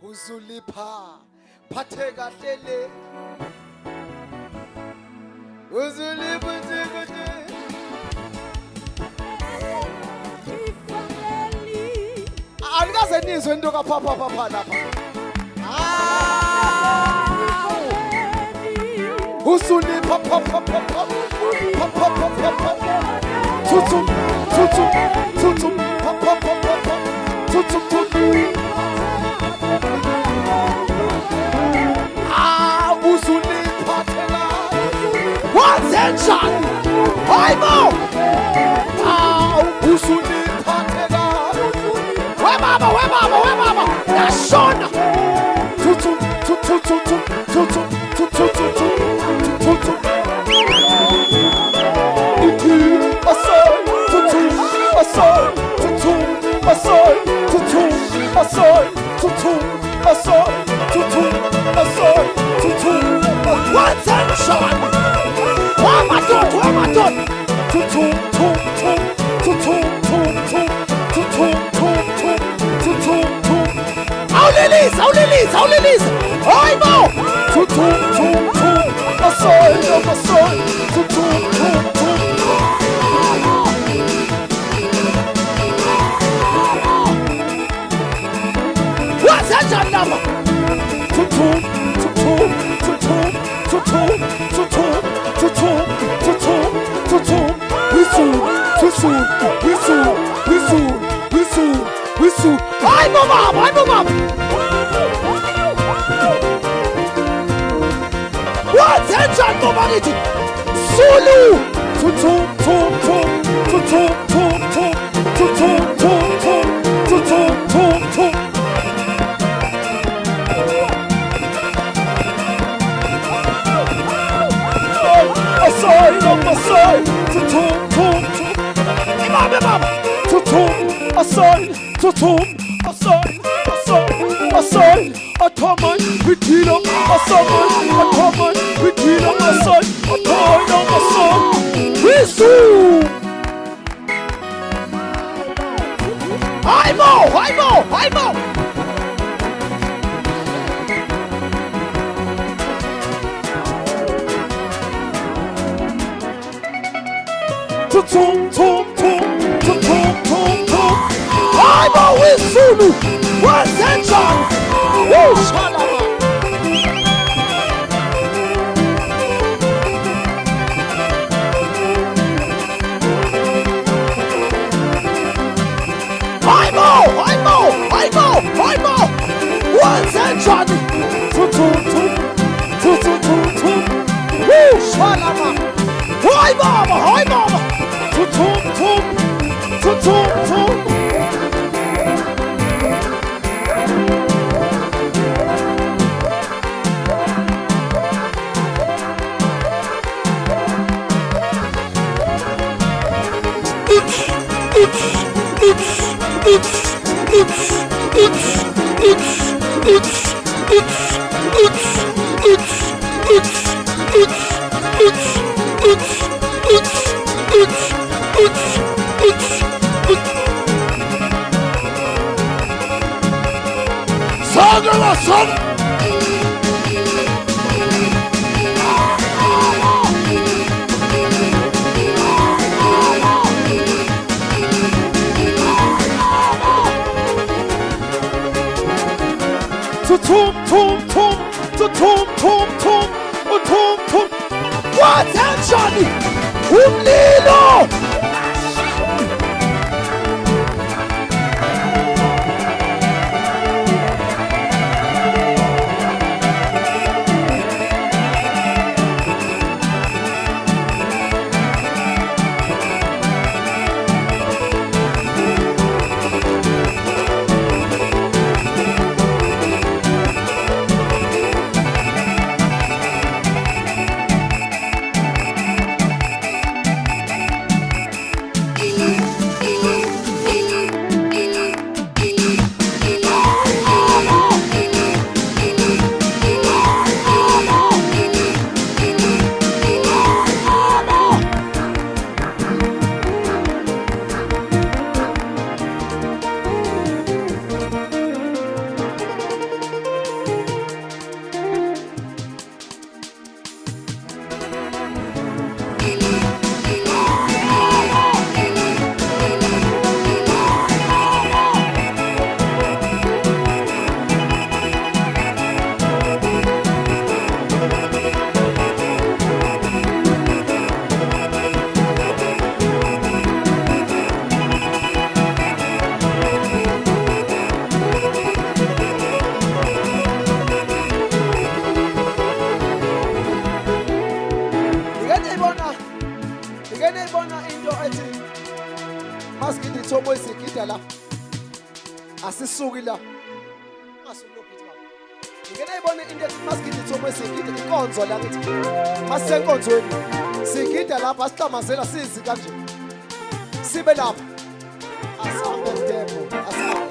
Uzuliphathe kahle le. Uzuliphathe kahle. Alikaze nizwe into kaPapa lapha. Uzuliphathe. Tutum. Uzuliphathe la. Attention! Oimo! Uzuliphathe la. Where mama? Nashona! Tutum. Attention! Where my dot? How Lilies! Oimo! What's that your number? We soon. I'm a mom. What's that your number? Sulu. I'm always Zulu. What's that song? Woo, shalama. I'm all. What's that song? Woo, shalama. Hi mama. Son. What's that, Johnny? Umlilo! sisuki la ngasulophithi baba ngeke ayibone into ethi masigide ithomwe sigide inkonzo la ngithi masenkonzweni sigide lapha asihlamazela sizi kanje sibe lapha asambe demo asambe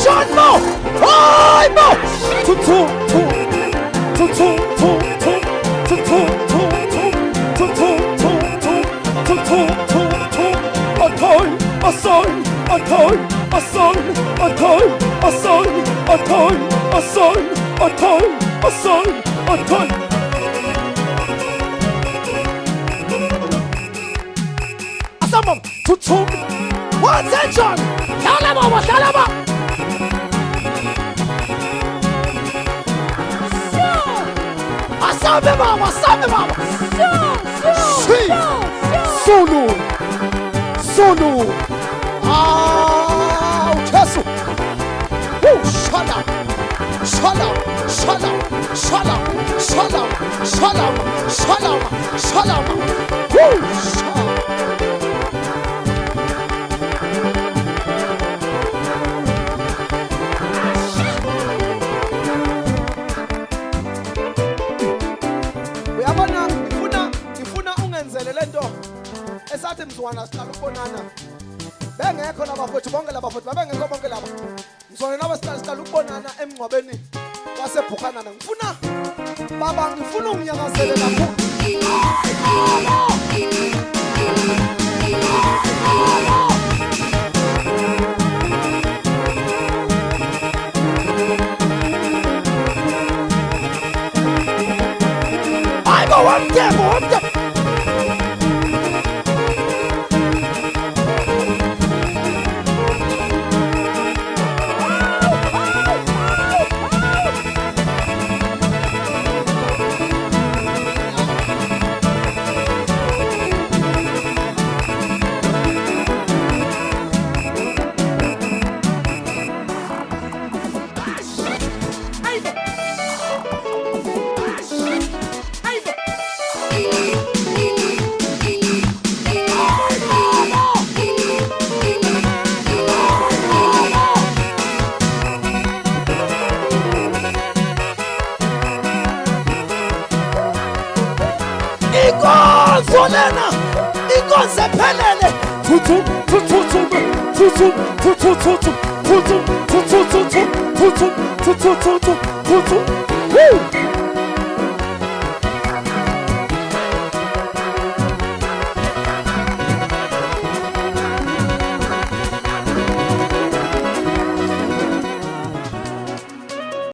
John Mo! Hi Mo! What's that, John? Asambe mama. Solo. Uthesu. Shalom. Esathi mzwana sihlala ukubonana bengekho labafowethu bonke labafowethu babengekho bonke laba mzwana nabo sihlala ukubonana emngcwabeni wasebhukhanana ngifuna unginyakazele kakhulu ayibo wamdemo inkonzo ephelele